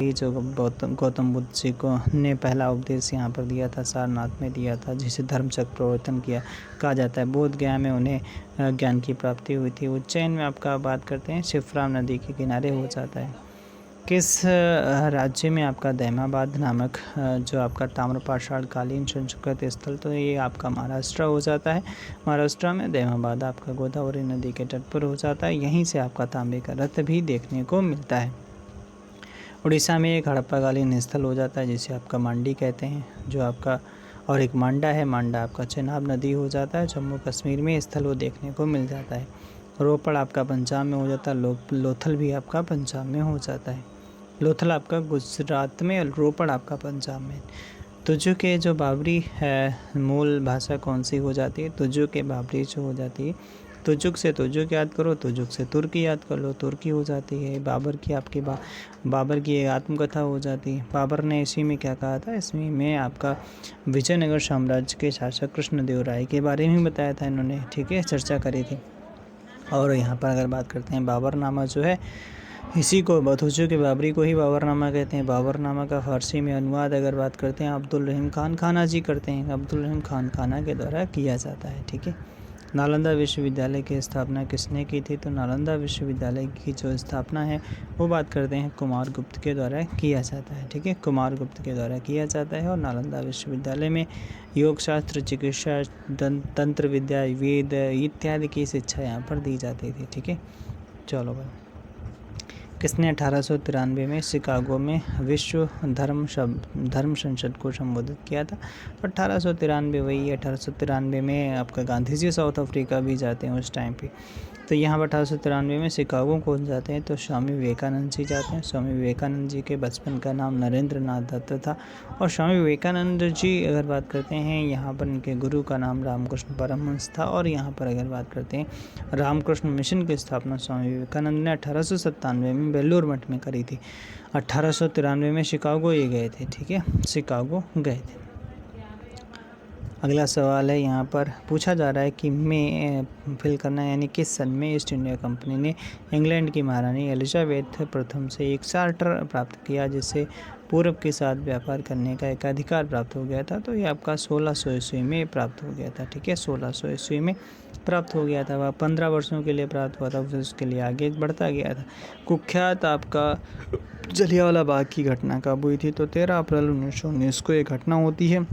ये जो गौतम गौतम बुद्ध जी को ने पहला उपदेश यहाँ पर दिया था, सारनाथ में दिया था, जिसे धर्मचक्र प्रवर्तन किया कहा जाता है। बोध गया में उन्हें ज्ञान की प्राप्ति हुई थी। उज्जैन में आपका बात करते हैं शिवराम नदी के किनारे हो जाता है। किस राज्य में आपका दैमाबाद नामक जो आपका ताम्रपाषाण कालीन संस्कृत स्थल, तो ये आपका महाराष्ट्र हो जाता है। महाराष्ट्र में दैमाबाद आपका गोदावरी नदी के तट पर हो जाता है। यहीं से आपका तांबे का रथ भी देखने को मिलता है। उड़ीसा में एक हड़प्पाकालीन स्थल हो जाता है जिसे आपका मांडी कहते हैं, जो आपका, और एक मांडा है, मांडा आपका चेनाब नदी हो जाता है। जम्मू कश्मीर में स्थल वो देखने को मिल जाता है। रोपड़ आपका पंजाब में हो जाता है। लोथल भी आपका पंजाब में हो जाता है। लोथल आपका गुजरात में और रोपड़ आपका पंजाब में। तुजु के जो बाबरी है मूल भाषा कौन सी हो जाती है? तुजु के बाबरी जो हो जाती है, तुजुक से तुजुक याद करो, तुजुक से तुर्की याद कर लो, तुर्की हो जाती है। बाबर की आपकी बाबर की एक आत्मकथा हो जाती है। बाबर ने इसी में क्या कहा था? इसमें में आपका विजयनगर साम्राज्य के शासक कृष्णदेव राय के बारे में बताया था इन्होंने, ठीक है, चर्चा करी थी। और यहाँ पर अगर बात करते हैं बाबरनामा जो है, इसी को तुजु के बाबरी को ही बाबरनामा कहते हैं। बाबरनामा का फारसी में अनुवाद अगर बात करते हैं अब्दुल रहीम खान खाना जी करते हैं, अब्दुल रहीम खान खाना के द्वारा किया जाता है, ठीक है। नालंदा विश्वविद्यालय की स्थापना किसने की थी? तो नालंदा विश्वविद्यालय की जो स्थापना है वो बात करते हैं कुमार गुप्त के द्वारा किया जाता है, ठीक है, कुमार गुप्त के द्वारा किया जाता है। और नालंदा विश्वविद्यालय में योग शास्त्र, चिकित्सा, तंत्र विद्या, वेद इत्यादि की शिक्षा यहाँ पर दी जाती थी, ठीक है। चलो भाई, किसने 1893 में शिकागो में विश्व धर्म संसद को संबोधित किया था? तो 1893 वही 1893 में आपका गांधी जी साउथ अफ्रीका भी जाते हैं उस टाइम पे। तो यहाँ पर 1893 में शिकागो कौन जाते हैं? तो स्वामी विवेकानंद जी जाते हैं। स्वामी विवेकानंद जी के बचपन का नाम नरेंद्र नाथ दत्त था। और स्वामी विवेकानंद जी अगर बात करते हैं, यहाँ पर इनके गुरु का नाम रामकृष्ण परमहंस था। और यहाँ पर अगर बात करते हैं रामकृष्ण मिशन की स्थापना स्वामी विवेकानंद ने 1897 में बेलूर मठ में करी थी। 1893 में शिकागो ये गए थे, ठीक है, शिकागो गए थे। अगला सवाल है, यहाँ पर पूछा जा रहा है कि में फिल करना, यानी किस सन में ईस्ट इंडिया कंपनी ने इंग्लैंड की महारानी एलिजाबेथ प्रथम से एक चार्टर प्राप्त किया जिससे पूर्व के साथ व्यापार करने का एक अधिकार प्राप्त हो गया था? तो ये आपका 1600 ईस्वी में प्राप्त हो गया था, ठीक है, 1600 ईस्वी में प्राप्त हो गया था। वह 15 वर्षों के लिए प्राप्त हुआ था, फिर उसके लिए आगे बढ़ता गया था। कुख्यात आपका जलियांवाला बाग की घटना कब हुई थी? तो 13 अप्रैल 1919 को ये घटना होती है।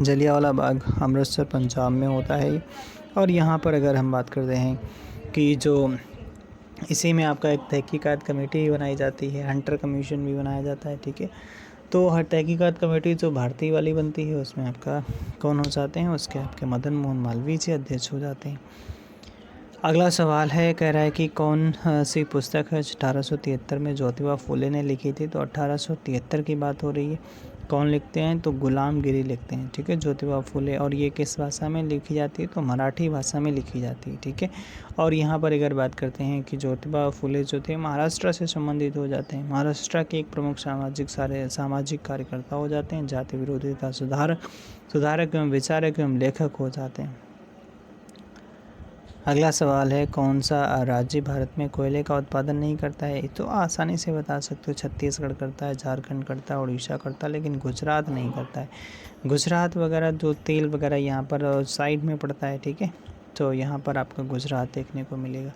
जलियांवाला बाग अमृतसर पंजाब में होता है। और यहाँ पर अगर हम बात करते हैं कि जो इसी में आपका एक तहकीकात कमेटी भी बनाई जाती है, हंटर कमीशन भी बनाया जाता है, ठीक है। तो हर तहकीकात कमेटी जो भारतीय वाली बनती है उसमें आपका कौन हो जाते हैं? उसके आपके मदन मोहन मालवीय जी अध्यक्ष हो जाते हैं। अगला सवाल है, कह रहा है कि कौन सी पुस्तक है 1873 में ज्योतिबा फुले ने लिखी थी? तो 1873 की बात हो रही है। कौन लिखते हैं? तो गुलामगिरी लिखते हैं, ठीक है, ज्योतिबा फुले। और ये किस भाषा में लिखी जाती है? तो मराठी भाषा में लिखी जाती है, ठीक है। और यहाँ पर अगर बात करते हैं कि ज्योतिबा फुले जो थे महाराष्ट्र से संबंधित हो जाते हैं। महाराष्ट्र के एक प्रमुख सामाजिक कार्यकर्ता हो जाते हैं, जाति विरोधिता सुधारक एवं विचारक एवं लेखक हो जाते हैं। अगला सवाल है, कौन सा राज्य भारत में कोयले का उत्पादन नहीं करता है? तो आसानी से बता सकते हो, छत्तीसगढ़ करता है, झारखंड करता है, उड़ीसा करता है, लेकिन गुजरात नहीं करता है। गुजरात वगैरह जो तेल वगैरह यहाँ पर साइड में पड़ता है, ठीक है, तो यहाँ पर आपका गुजरात देखने को मिलेगा।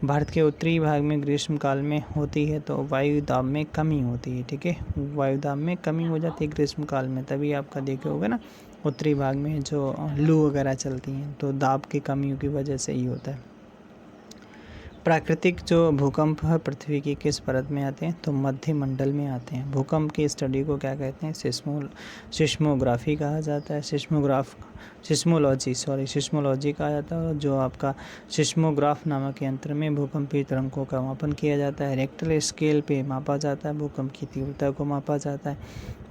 भारत के उत्तरी भाग में ग्रीष्म काल में होती है तो वायु दाब में कमी होती है, ठीक है, वायु दाब में कमी हो जाती है ग्रीष्म काल में, तभी आपका देखे होगा ना उत्तरी भाग में जो लू वगैरह चलती हैं तो दाब की कमी की वजह से ही होता है। प्राकृतिक जो भूकंप है पृथ्वी की किस परत में आते हैं? तो मध्य मंडल में आते हैं। भूकंप की स्टडी को क्या कहते हैं? सिस्मोग्राफी कहा जाता है। सिस्मोलॉजी कहा जाता है। जो आपका सिस्मोग्राफ नामक यंत्र में भूकंपीय तरंगों का मापन किया जाता है। रेक्टल स्केल पे मापा जाता है, भूकंप की तीव्रता को मापा जाता है।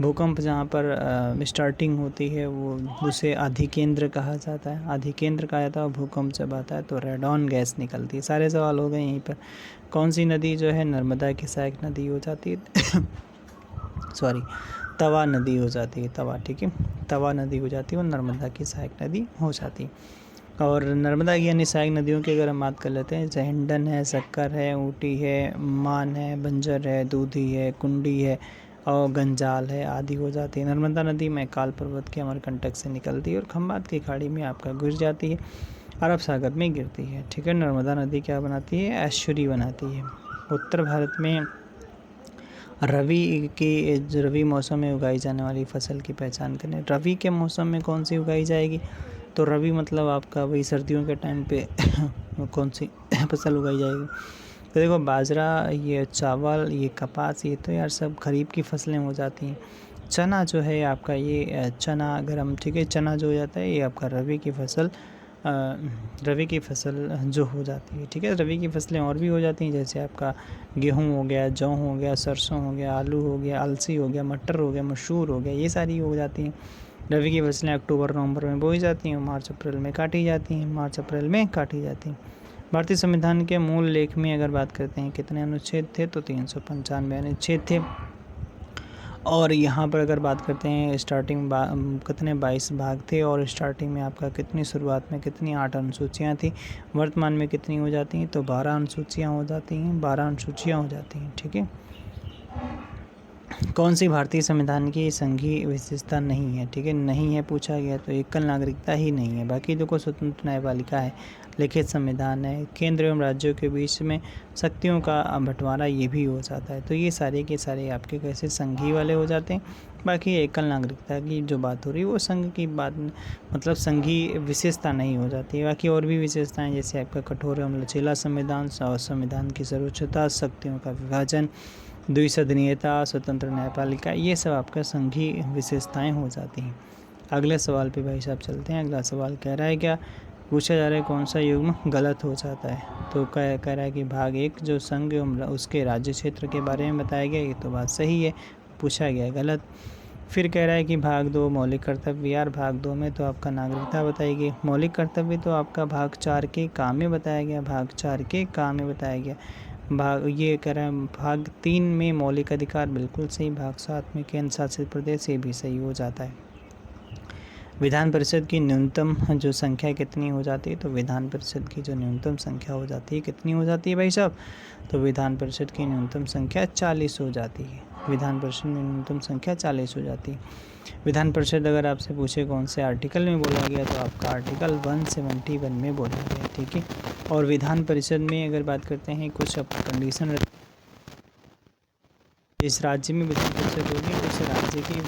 भूकंप जहाँ पर स्टार्टिंग होती है वो उसे अधिकेंद्र कहा जाता है, अधिकेंद्र कहा जाता है। भूकंप जब आता है तो रेडॉन गैस निकलती है। सारे सवाल हो गए यहीं पर। कौन सी नदी जो है नर्मदा की सहायक नदी हो जाती है? तवा नदी हो जाती है, तवा, ठीक है, तवा नदी हो जाती है और नर्मदा की सहायक नदी हो जाती है। और नर्मदा की अन्य सहायक नदियों की अगर हम बात कर लेते हैं, जैसे हिंडन है, शक्कर है, ऊटी है, मान है, बंजर है, दूधी है, कुंडी है और गंजाल है आदि हो जाती है। नर्मदा नदी मैकाल पर्वत के अमरकंटक से निकलती है और खंबात की खाड़ी में आपका गिर जाती है, अरब सागर में गिरती है। ठीक है, नर्मदा नदी क्या बनाती है? एस्चुरी बनाती है। उत्तर भारत में रवि मौसम में उगाई जाने वाली फसल की पहचान करें। रवि के मौसम में कौन सी उगाई जाएगी? तो रवि मतलब आपका वही सर्दियों के टाइम पे कौन सी फसल उगाई जाएगी? तो देखो, बाजरा, ये चावल, ये कपास, ये तो यार सब खरीफ की फसलें हो जाती हैं। चना जो है आपका, ये चना अगर हम, ठीक है, चना जो हो जाता है ये आपका रवि की फसल जो हो जाती है। ठीक है, रवि की फसलें और भी हो जाती हैं, जैसे आपका गेहूं हो गया, जौ हो गया, सरसों हो गया, आलू हो गया, अलसी हो गया, मटर हो गया, मसूर हो गया, ये सारी हो जाती हैं। रवि की फसलें अक्टूबर नवंबर में बोई जाती हैं, मार्च अप्रैल में काटी जाती हैं। भारतीय संविधान के मूल लेख में अगर बात करते हैं कितने अनुच्छेद थे, तो 395 अनुच्छेद थे। और यहाँ पर अगर बात करते हैं स्टार्टिंग कितने 22 भाग थे, और स्टार्टिंग में आपका कितनी, शुरुआत में कितनी 8 अनुसूचियाँ थी, वर्तमान में कितनी हो जाती हैं? तो 12 अनुसूचियाँ हो जाती हैं। ठीक है, कौन सी भारतीय संविधान की संघीय विशेषता नहीं है? ठीक है, नहीं है पूछा गया, तो एकल नागरिकता ही नहीं है। बाकी देखो, स्वतंत्र न्यायपालिका है, लिखित संविधान है, केंद्र एवं राज्यों के बीच में शक्तियों का बंटवारा, ये भी हो जाता है। तो ये सारे के सारे आपके कैसे संघीय वाले हो जाते हैं। बाकी एकल नागरिकता की जो बात हो रही है वो संघ की बात, मतलब संघीय विशेषता नहीं हो जाती है। बाकी और भी विशेषताएं, जैसे आपका कठोर एवं लचीला संविधान, संविधान की सर्वोच्चता, शक्तियों का विभाजन, द्विसदनीयता, स्वतंत्र न्यायपालिका, ये सब आपका संघीय विशेषताएं हो जाती हैं। अगले सवाल पे भाई साहब चलते हैं। अगला सवाल कह रहा है, क्या पूछा जा रहा है, कौन सा युग्म गलत हो जाता है? तो कह रहा है कि भाग 1 जो संघ एवं उसके राज्य क्षेत्र के बारे में बताया गया, ये तो बात सही है, पूछा गया गलत। फिर कह रहा है कि भाग 2 मौलिक कर्तव्य, यार भाग 2 में तो आपका नागरिकता बताई गई, मौलिक कर्तव्य तो आपका भाग 4 के काम में बताया गया, भाग, ये कह रहा है भाग 3 में मौलिक अधिकार, बिल्कुल सही। भाग 7 में केंद्र शासित प्रदेश, ये भी सही हो जाता है। विधान परिषद की न्यूनतम जो संख्या कितनी हो जाती है? तो विधान परिषद की जो न्यूनतम संख्या हो जाती है कितनी हो जाती है भाई साहब? तो विधान परिषद की न्यूनतम संख्या 40 हो जाती है। विधान परिषद में न्यूनतम संख्या 40 हो जाती है। विधान परिषद अगर आपसे पूछे कौन से आर्टिकल में बोला गया, तो आपका आर्टिकल 171 में बोला गया। ठीक है, और विधान परिषद में अगर बात करते हैं, कुछ कंडीशन, जिस राज्य में विधान परिषद होगी उस राज्य की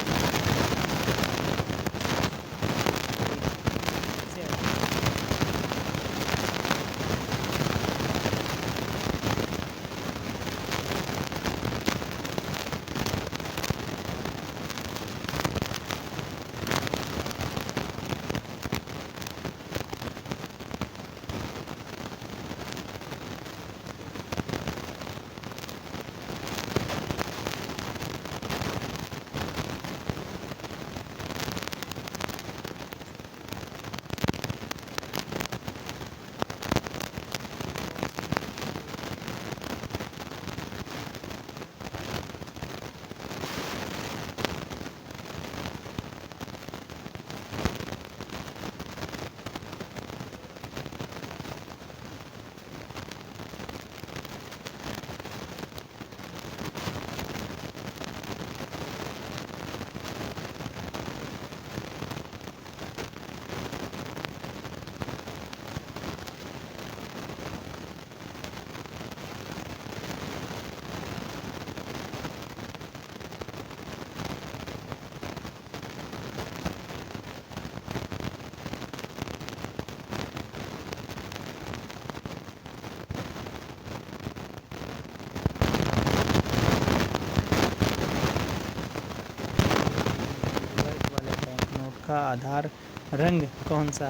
का आधार रंग कौन सा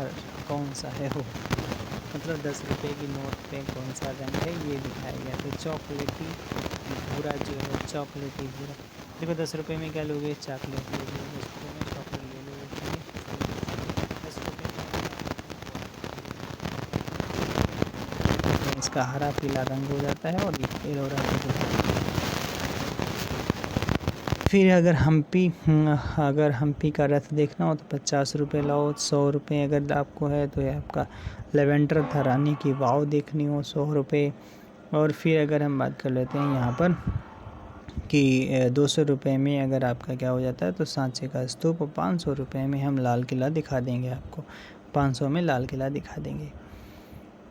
है वो, मतलब 10 रुपये की नोट पे कौन सा रंग है ये दिखाया गया। तो चॉकलेटी भूरा जो है, चॉकलेटी भूरा। देखो 10 रुपये में क्या लोगे? चॉकलेट ले लो, 10 रुपये में चॉकलेट ले लो, 10 रुपये इसका हरा पीला रंग हो जाता है, और ये एलोरा का जो है फिर अगर हम्पी का रथ देखना हो तो 50 रुपये लाओ। 100 रुपये अगर आपको है तो ये आपका लेवेंडर था रानी की वाव देखनी हो 100 रुपये। और फिर अगर हम बात कर लेते हैं यहाँ पर कि 200 रुपये में अगर आपका क्या हो जाता है तो सांची का स्तूप, और 500 रुपये में हम लाल किला दिखा देंगे आपको, 500 में लाल किला दिखा देंगे।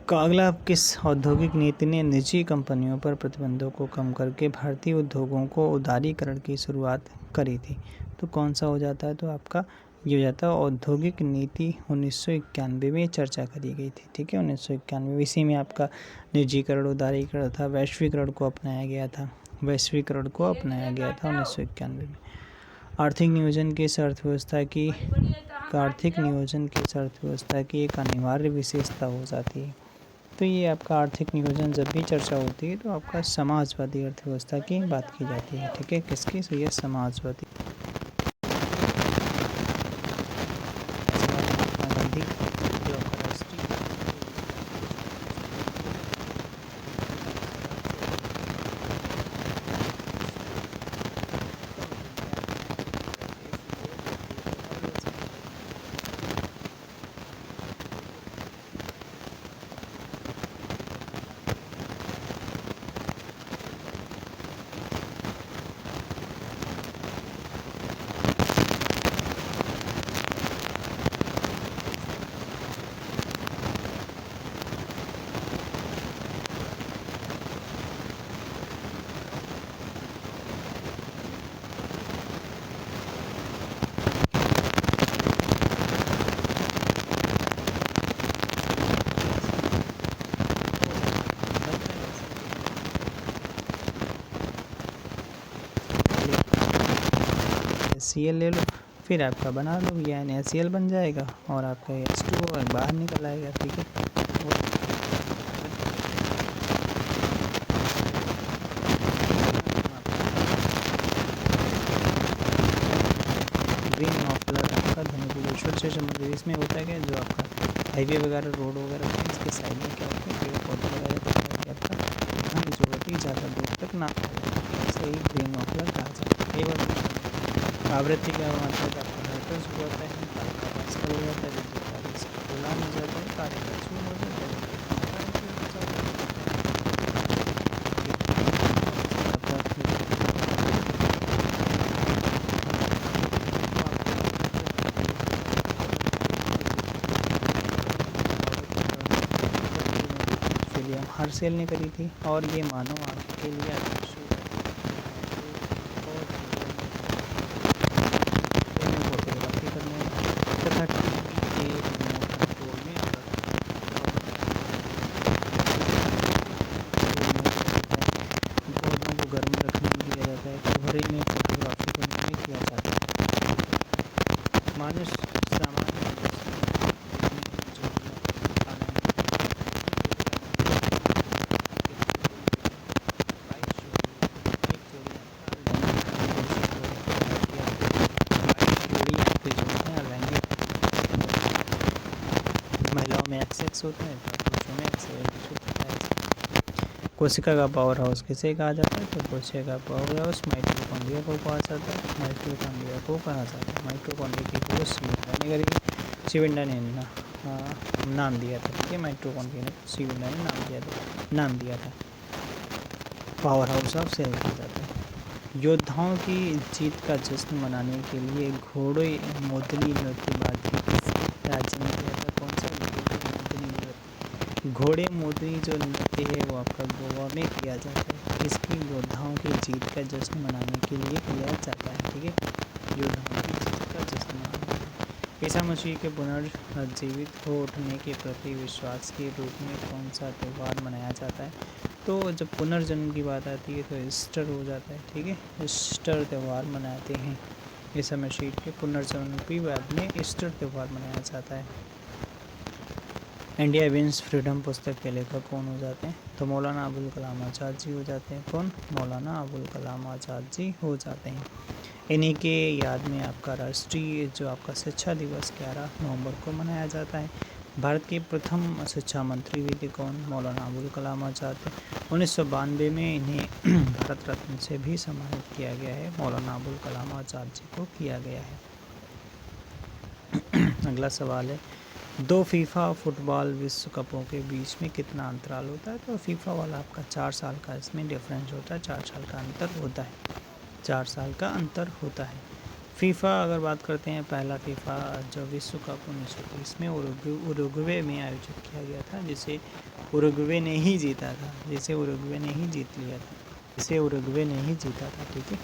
अगला, किस औद्योगिक नीति ने निजी कंपनियों पर प्रतिबंधों को कम करके भारतीय उद्योगों को उदारीकरण की शुरुआत करी थी? तो कौन सा हो जाता है, तो आपका ये हो जाता है औद्योगिक नीति 1991 में चर्चा करी गई थी। ठीक है, 1991 इसी में आपका निजीकरण, उदारीकरण था, वैश्वीकरण को अपनाया गया था 1991 में। आर्थिक नियोजन की अर्थव्यवस्था की एक अनिवार्य विशेषता हो जाती है। तो ये आपका आर्थिक नियोजन जब भी चर्चा होती है तो आपका समाजवादी अर्थव्यवस्था की बात की जाती है। ठीक है, किसकी? तो ये समाजवादी। महात्मा गांधी जो आपका राष्ट्रीय HCl ले लो, फिर आपका बना लो, या NaCl बन जाएगा और आपका H2O बाहर निकल आएगा। ठीक है, ग्रीन मफलर आपका धनुषेश्वर से समुद्र, इसमें होता है क्या, जो आपका हाईवे वगैरह, रोड वगैरह होते हैं, इसके साइड में क्या होता है, पेड़ पौधे लगाए जाते हैं, आपका ठंड जो होती है ज़्यादा दूर तक ना सही ग्रीन मफलर कहा जाता है। ये बात आवृत्ति का मतलब आपका हर्ट्ज होता है, का पास्कल हो जाता है, विद्युत कार्य इसका कूलाम हो जाता है, कार्य का जूल हो जाता है, हार्सेल ने करी थी, और ये मानव आँख के लिए फोटोग्राफी करने तथा पौधों को गर्म रखने में किया जाता है, कोहरे में फोटोग्राफी करने में किया जाता है। मनुष्य सामान्य में एक्सेस होता है, पुरुषों में एक्सेस होता है। कोशिका का पावर हाउस किसे कहा जाता है, तो कोशिका का पावर हाउस माइटोकॉन्ड्रिया को कहा जाता है। माइटोकॉन्ड्रिया की खोज शिविंडा ने नाम दिया था। ठीक है, माइटोकॉन्ड्रिया ने शिविंडा ने नाम दिया था। पावर हाउस ऑफ सेल कहा जाता है। योद्धाओं की जीत का जश्न मनाने के लिए घोड़े मोदनी नृत्यबाजी किस राज्य में किया था? कौन सा घोड़े मोदनी जो नृत्य है वो आपका गोवा में किया जाता है। इसकी योद्धाओं की जीत का जश्न मनाने के लिए किया जाता है। ठीक है, योद्धाओं की जीत का जश्न मनाने ईसा मसीह के पुनर्जीवित हो उठने के प्रति विश्वास के रूप में कौन सा त्यौहार मनाया जाता है? तो जब पुनर्जन्म की बात आती है तो ईस्टर हो जाता है। ठीक है, ईस्टर त्यौहार मनाते हैं। ईसा मसीह के पुनर्जन्म की बाद में ईस्टर त्यौहार मनाया जाता है। इंडिया विंस फ्रीडम पुस्तक के लेखक कौन हो जाते हैं? तो मौलाना अबुल कलाम आज़ाद जी हो जाते हैं। कौन? मौलाना अबुल कलाम आज़ाद जी हो जाते हैं। इन्हीं के याद में आपका राष्ट्रीय जो आपका शिक्षा दिवस 11 नवंबर को मनाया जाता है। भारत के प्रथम शिक्षा मंत्री भी थे कौन? मौलाना अबुल कलाम आज़ाद थे। 1992 में इन्हें भारत रत्न से भी सम्मानित किया गया है। मौलाना अबुल कलाम आज़ाद जी को किया गया है। अगला सवाल है, 2 फीफा फुटबॉल विश्व कपों के बीच में कितना अंतराल होता है? तो फीफा वाला आपका 4 साल का इसमें डिफरेंस होता है, 4 साल का अंतर होता है, 4 साल का अंतर होता है। फीफा अगर बात करते हैं, पहला फीफा जो विश्व कप 1930 में उरुग्वे में आयोजित किया गया था, जिसे उरुग्वे ने ही जीता था, जिसे उरुग्वे ने ही जीत लिया था, जिसे उरुग्वे ने ही जीता था। ठीक है,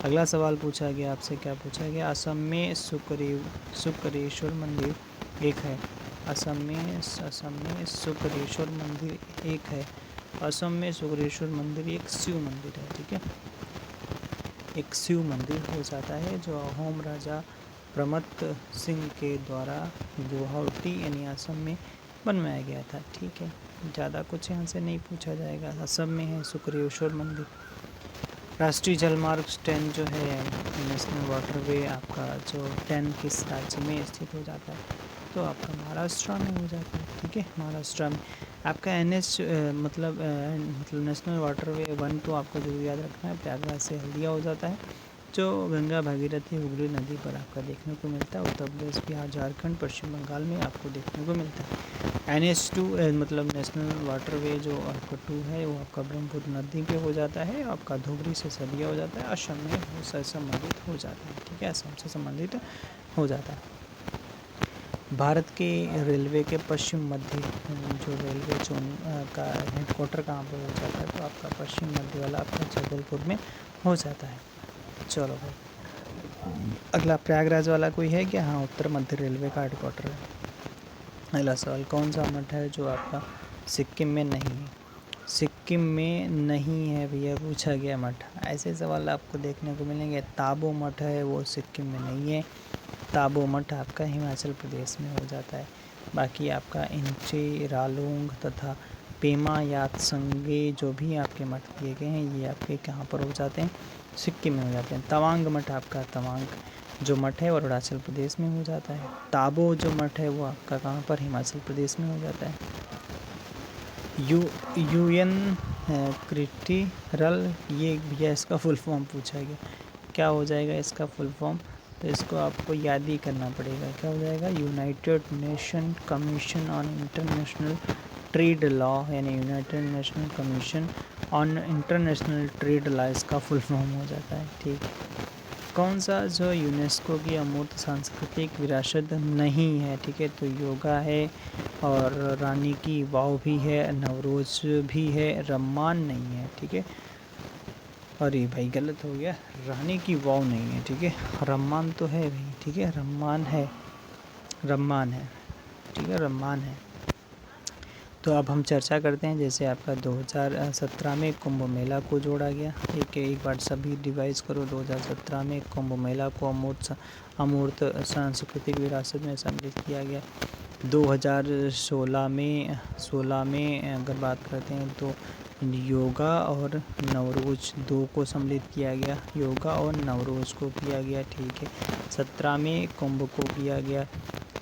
अगला सवाल पूछा गया आपसे, क्या पूछा गया? असम में शुक्रेश्वर मंदिर एक है। असम में शुक्रेश्वर मंदिर एक है। असम में शुक्रेश्वर मंदिर एक शिव मंदिर है। ठीक है, एक शिव मंदिर हो जाता है जो अहोम राजा प्रमत्त सिंह के द्वारा गुवाहाटी यानी असम में बनवाया गया था। ठीक है, ज़्यादा कुछ यहाँ से नहीं पूछा जाएगा। असम में है शुक्रेश्वर मंदिर। राष्ट्रीय जलमार्ग 10 जो है, नेशनल वाटरवे आपका जो 10 किस राज्य में स्थित हो जाता है? तो आपका महाराष्ट्र में हो जाता है। ठीक है, महाराष्ट्र में आपका NH मतलब नेशनल वाटरवे 1 तो आपको जरूर याद रखना है, प्रयागराज से हल्दिया हो जाता है, जो गंगा भागीरथी हुगली नदी पर आपका देखने को मिलता है। उत्तर प्रदेश, बिहार, झारखंड, पश्चिम बंगाल में आपको देखने को मिलता है। NH2 मतलब नेशनल वाटरवे जो आपका 2 है, वो आपका ब्रह्मपुत्र नदी पे हो जाता है, आपका धुबरी से सदिया हो जाता है, असम में उससे संबंधित हो जाता है। ठीक है, असम से संबंधित हो जाता है। भारत के रेलवे के पश्चिम मध्य जो रेलवे जोन का हेडक्वार्टर कहाँ पर हो जाता है? तो आपका पश्चिम मध्य वाला आपका जबलपुर में हो जाता है। चलो भाई, अगला प्रयागराज वाला कोई है क्या? हाँ, उत्तर मध्य रेलवे का हेडक्वार्टर है। अगला सवाल, कौन सा मठ है जो आपका सिक्किम में नहीं है? सिक्किम में नहीं है भैया, पूछा गया मठ। ऐसे सवाल आपको देखने को मिलेंगे। ताबो मठ है, वो सिक्किम में नहीं है। ताबो मठ आपका हिमाचल प्रदेश में हो जाता है। बाकी आपका इंचे, रालोंग तथा पेमा यातसंगे जो भी आपके मठ दिए गए हैं, ये आपके कहाँ पर हो जाते हैं? सिक्किम में हो जाते हैं। तवांग मठ आपका, तवांग जो मठ है वो अरुणाचल प्रदेश में हो जाता है। ताबो जो मठ है वो आपका कहाँ पर? हिमाचल प्रदेश में हो जाता है। UN क्रिटिरल, ये भैया इसका फुल फॉर्म पूछा गया, क्या हो जाएगा इसका फुल फॉर्म? तो इसको आपको याद ही करना पड़ेगा। क्या हो जाएगा? United Nation Commission on International Trade Law, यानी United National Commission on International Trade Law इसका फुल फॉर्म हो जाता है। ठीक, कौन सा जो यूनेस्को की अमूर्त सांस्कृतिक विरासत नहीं है? ठीक है, तो योगा है, और रानी की वाव भी है, नवरोज भी है, रम्मान नहीं है। ठीक है, अरे भाई गलत हो गया, रानी की वाव नहीं है। ठीक है, रम्मान तो है भाई। ठीक है, रम्मान है, रम्मान है। ठीक है, रम्मान है। तो अब हम चर्चा करते हैं, जैसे आपका 2017 में कुंभ मेला को जोड़ा गया। एक बार सभी रिवाइज करो। 2017 में कुंभ मेला को अमूर्त सांस्कृतिक विरासत में सम्मिलित किया गया। 2016 में अगर बात करते हैं तो योगा और नवरोज 2 को सम्मिलित किया गया, योगा और नवरोज को किया गया। ठीक है, 17 में कुंभ को किया गया,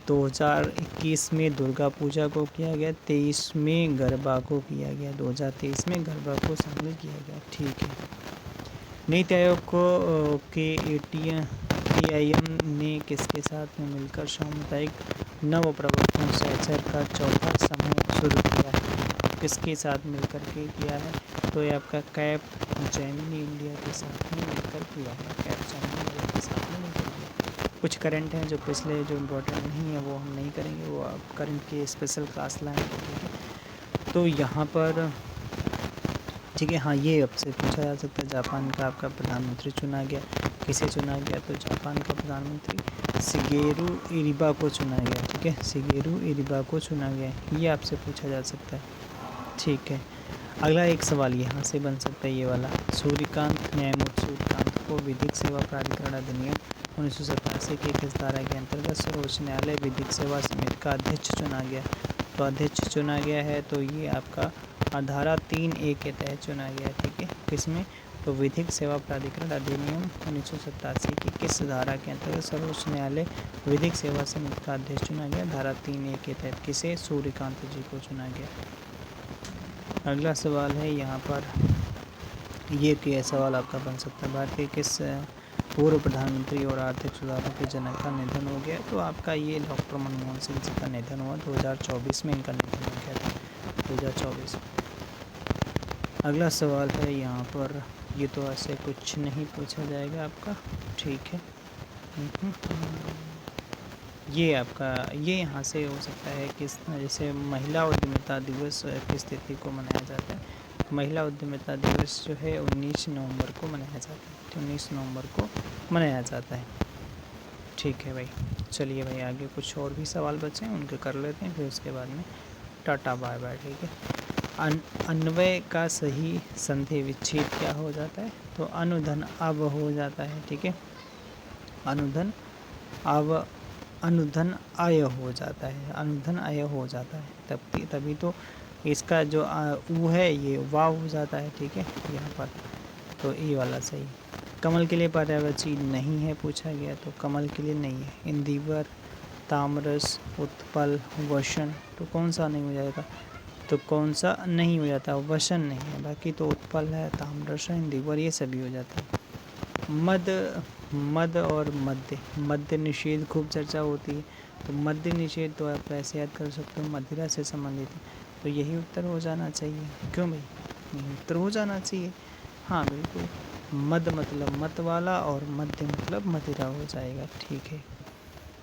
2021 में दुर्गा पूजा को किया गया, 23 में गरबा को किया गया, 2023 में गरबा को शामिल किया गया। ठीक है, नीति आयोग को के AIM ने किसके साथ में मिलकर सामुदायिक नव प्रवर्तन सहचर का चौथा समूह शुरू किया है? किसके साथ मिलकर के किया है? तो ये आपका कैप जेमिनी इंडिया के साथ में मिलकर किया है। कैप जेमिनी इंडिया के साथ में मिलकर किया। कुछ करंट हैं जो पिछले जो इम्पोर्टेंट नहीं है वो हम नहीं करेंगे, वो आप करंट की स्पेशल क्लास लाएंगे। ठीक है, तो यहाँ पर ठीक है, हाँ, ये आपसे पूछा जा सकता है, जापान का आपका प्रधानमंत्री चुना गया, किसे चुना गया? तो जापान का प्रधानमंत्री शिगेरू इरिबा को चुना गया। ठीक है, शिगेरू इरिबा को चुना गया, ये आपसे पूछा जा सकता है। ठीक है, अगला एक सवाल यहाँ से बन सकता है, ये वाला, सूर्यकांत, न्यायमूर्ति सूर्यकांत को विधिक सेवा प्राधिकरण अधिनियम 1987 के किस धारा के अंतर्गत सर्वोच्च न्यायालय विधिक सेवा समिति का अध्यक्ष चुना गया? तो अध्यक्ष चुना गया है, तो ये आपका धारा 3A के तहत चुना गया है। ठीक है, किसमें? तो विधिक सेवा प्राधिकरण अधिनियम 1987 की किस धारा के अंतर्गत सर्वोच्च न्यायालय विधिक सेवा समिति का अध्यक्ष चुना गया? धारा 3A के तहत किसे? सूर्यकांत जी को चुना गया। अगला सवाल है यहाँ पर, ये क्या सवाल आपका बन सकता है, भारत के किस पूर्व प्रधानमंत्री और आर्थिक सुधारों के जनक का निधन हो गया? तो आपका ये डॉक्टर मनमोहन सिंह जी का निधन हुआ 2024 में, इनका निधन हो गया था 2024। अगला सवाल है यहाँ पर, ये तो ऐसे कुछ नहीं पूछा जाएगा आपका, ठीक है। ये आपका, ये यहाँ से हो सकता है किस, जैसे महिला उद्यमिता दिवस किस तिथि को मनाया जाता है? महिला उद्यमिता दिवस जो है 19 नवंबर को मनाया जाता है, 19 नवंबर को मनाया जाता है, ठीक है भाई। चलिए भाई, आगे कुछ और भी सवाल बचे हैं, उनके कर लेते हैं, फिर उसके बाद में टाटा बाय बाय, ठीक है। अन्वय का सही संधि विच्छेद क्या हो जाता है? तो अनुधन अब हो जाता है, ठीक है। अनुधन अब, अनुधन आय हो जाता है, अनुधन आय हो जाता है, तभी तो इसका जो ऊ है ये वाव हो जाता है, ठीक है यहाँ पर, तो ये वाला सही। कमल के लिए पर्यायवाची नहीं है पूछा गया, तो कमल के लिए नहीं है। इंदिवर, तामरस, उत्पल, वसन, तो कौन सा नहीं हो जाएगा? तो कौन सा नहीं हो जाता? वसन नहीं है, बाकी तो उत्पल है, तामरस है, इंदिवर, ये सभी हो जाता है। मद और मध्य, मद्य निषेध खूब चर्चा होती है, तो मद्य निषेध तो आप ऐसे याद कर सकते हो, मदिरा से संबंधित है, तो यही उत्तर हो जाना चाहिए। क्यों भाई, यही उत्तर हो जाना चाहिए, हाँ बिल्कुल। मद मतलब मत वाला और मध्य मतलब मदिरा हो जाएगा, ठीक है।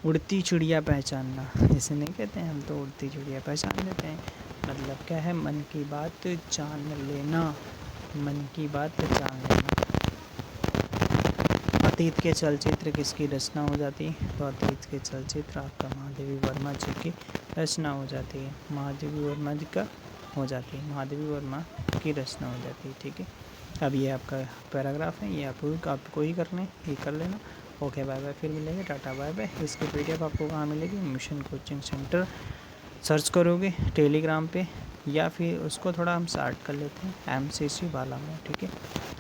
उड़ती चिड़िया पहचानना, जैसे नहीं कहते हैं हम, तो उड़ती चिड़िया पहचान लेते हैं, मतलब क्या है? मन की बात जान लेना, मन की बात जान लेना। अतीत के चलचित्र किसकी रचना हो जाती है? तो अतीत के चलचित्र आपका महादेवी वर्मा जी की रचना हो जाती है, महादेवी वर्मा जी का हो जाती है, महादेवी वर्मा की रचना हो जाती है, ठीक है। अब ये आपका पैराग्राफ है, ये आपको ही करने, ये कर लेना। ओके बाय बाय, फिर मिलेंगे, टाटा बाय बाय। इसकी PDF आपको कहाँ मिलेगी? मिशन कोचिंग सेंटर सर्च करोगे टेलीग्राम पे, या फिर उसको थोड़ा हम शार्ट कर लेते हैं, MCC बालामो, ठीक है।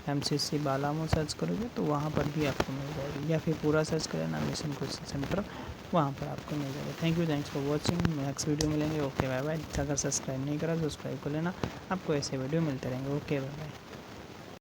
MCC बालामो सर्च करोगे तो वहाँ पर भी आपको मिल जाएगी, या फिर पूरा सर्च करें ना मिशन कोचिंग सेंटर, वहाँ पर आपको मिल जाएगा। Thank you, thanks for watching, next video मिलेंगे। Okay bye bye. अगर सब्सक्राइब नहीं करा सब्सक्राइब कर लेना, आपको ऐसे वीडियो मिलते रहेंगे। Okay bye bye.